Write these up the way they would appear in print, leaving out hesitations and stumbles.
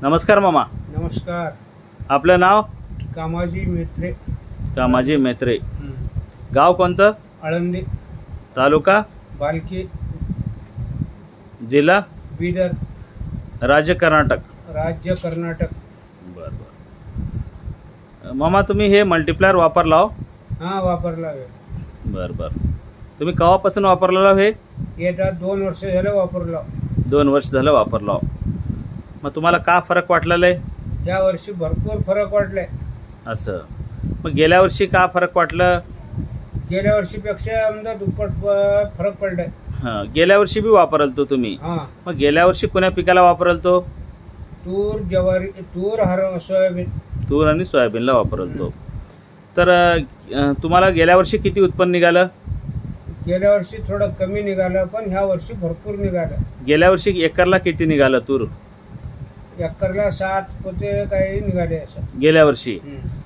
नमस्कार मामा. नमस्कार. आपलं नाव? कामाजी मेत्रे. कामाजी मेत्रे. गाव कोणतं? आळंदी. तालुका? बालकी. जिल्हा? बीदर. राज्य कर्नाटक. राज्य कर्नाटक. बरं बरं. मामा तुम्ही हे मल्टीप्लायर वापरला हो? हां, वापरला आहे. बरं बरं. तुम्ही केव्हापासून वापरलेला हे? येतात 2 वर्ष झालं वापरला. 2 वर्ष झालं वापरला. मग तुम्हाला का फरक वाटलेला आहे? या वर्षी भरपूर फरक वाटलाय. असं. मग गेल्या वर्षी का फरक वाटलं? गेल्या वर्षीपेक्षा आमचा दुप्पट फरक पडलाय. हां, गेल्या वर्षी बी वापरल तो तुम्ही. हां. मग गेल्या वर्षी कोण्या पिकाला वापरल तो? तूर, ज्वारी, तूर, सोयाबीन. तूर आणि सोयाबीनला वापरल तो. तर तुम्हाला गेल्या वर्षी किती उत्पन्न निघालं? गेल्या वर्षी थोडं कमी निघालं, पण ह्या वर्षी भरपूर निघालं. गेल्या वर्षी एकरला किती निघालं तूर? एकरला 7 पोते काही निघाले असं गेल्या वर्षी.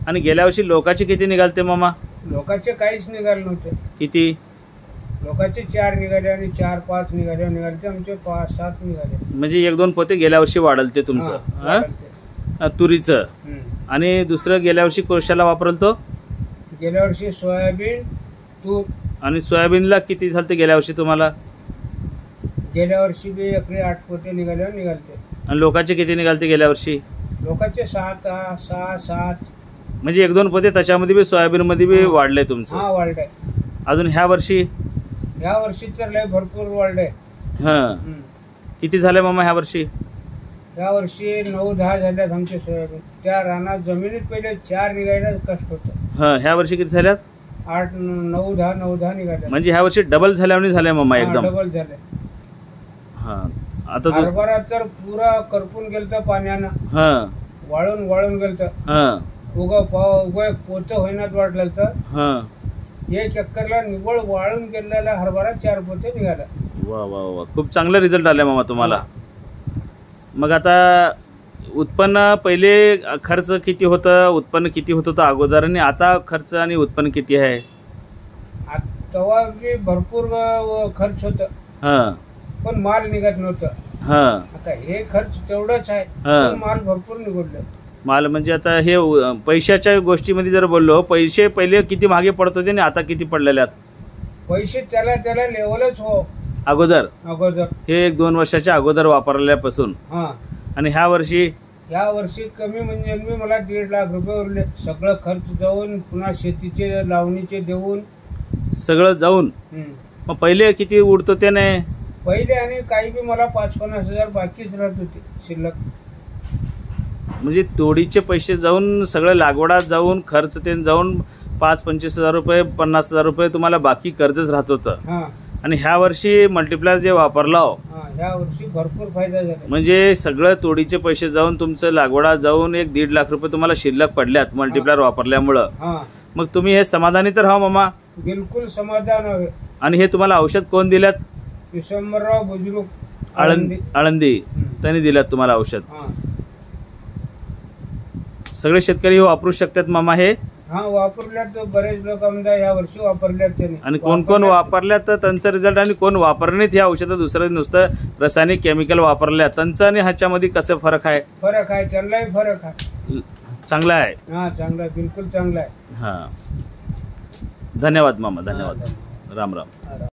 आणि गेल्या वर्षी लोकांचे किती निघालते मामा? लोकांचे काहीच निघाले नव्हते. किती? लोकांचे 4 निघाले आणि 4-5 निघाले. आमचे 5-7 निघाले. म्हणजे 1-2 पोते गेल्या वर्षी वाढलते तुमचं. वाढलते. तुरीचं. आणि दुसरं गेल्या वर्षी कशाला वापरल तो? गेल्या वर्षी सोयाबीन, तूर. आणि सोयाबीनला किती झालते गेल्या वर्षी तुम्हाला? गेल्या वर्षी बी एकरी 8 पोते निघालते. आणि लोकांचे किती निघालते गेल्या वर्षी? लोकांचे 6-7. म्हणजे 1-2 पोते त्याच्यामध्ये बी सोयाबीन मध्ये बी वाढले तुमचं. हा, वाढले. अजून ह्या वर्षी? ह्या वर्षी तर लय भरपूर वाढले. हां. किती झाले मामा ह्या वर्षी? या वर्षी 9-10 झाल्यात आमचे सोयाबीन. त्या रानात जमिनीत पहिले 4 निघायला कष्ट होतं. हां, ह्या वर्षी किती झाल्यात? 8-9-10 निघाले. म्हणजे ह्या वर्षी डबल झाल्याने झाले मामा एकदम. डबल झाले. हां. आता हरभरा तर पुरा करपून गेलता पाण्यानं. हां. वाळून गेलता. हां. उगा पोतं होईनात वाटलं तर. हां. 1 एकरला निव्वळ वाळून गेलेला हरभरा 4 पोते निघाला. वा वा वा, खूप चांगला रिझल्ट आला मामा तुम्हाला. मग आता उत्पन्न पहिले खर्च किती होतं, उत्पन्न किती होत होतं अगोदर, आणि आता खर्च आणि उत्पन्न किती आहे? तेव्हा बी भरपूर खर्च होतं. हां. पण माल निघत नव्हतं. हां. आता हे खर्च तेवढंच आहे, पण माल भरपूर निघडलं. माल म्हणजे आता हे पैशाच्या गोष्टीमध्ये जर बोललो, पैसे पहिले किती मागे पडत होते आणि आता किती पडलेले आहेत? पैसे त्याला लेवलच हो अगोदर हे 1-2 वर्षाच्या अगोदर वापरल्यापासून. हां. आणि ह्या वर्षी कमी म्हणजे मी मला 1.5 लाख रुपये उरले. सगळं खर्च जाऊन, पुन्हा शेतीचे लावणीचे देऊन सगळं जाऊन. मग पहिले किती उडतो ते नाही? पहिले आणि काही बी मला 5-50 हजार बाकीच राहत होते शिल्लक. म्हणजे तोडीचे पैसे जाऊन, सगळं लागवडात जाऊन, खर्च ते जाऊन 5-25 हजार रुपये, 50 हजार रुपये तुम्हाला बाकी कर्जच राहत होतं. आणि ह्या वर्षी मल्टीप्लायर जे वापरला, ह्या वर्षी भरपूर फायदा झाला. म्हणजे सगळं तोडीचे पैसे जाऊन, तुमचं लागवडा जाऊन 1-1.5 लाख रुपये तुम्हाला शिल्लक पडल्यात मल्टीप्लायर वापरल्यामुळं. मग तुम्ही हे समाधानी तर हा मामा? बिलकुल समाधान आहे. आणि हे तुम्हाला औषध कोण दिल्यात? विश्वंभरराव बुजुर्ग, आळंदी. त्यांनी दिल्यात तुम्हाला औषध. सगळे शेतकरी वापरू शकतात मामा हे? हा, वापरल्यात. बरेच लोक आमदार या वर्षी वापरल्यात त्यांनी. आणि कोण वापरल्यात तर त्यांचा रिझल्ट, आणि कोण वापरण्यात हे औषधं दुसरं नुसतं रासायनिक केमिकल वापरल्यात त्यांचं आणि ह्याच्यामध्ये कसं फरक आहे? फरक आहे, त्यांनाही फरक आहे. चांगला आहे. हा, चांगला आहे, बिलकुल चांगला आहे. हां. धन्यवाद मामा, धन्यवाद. राम राम.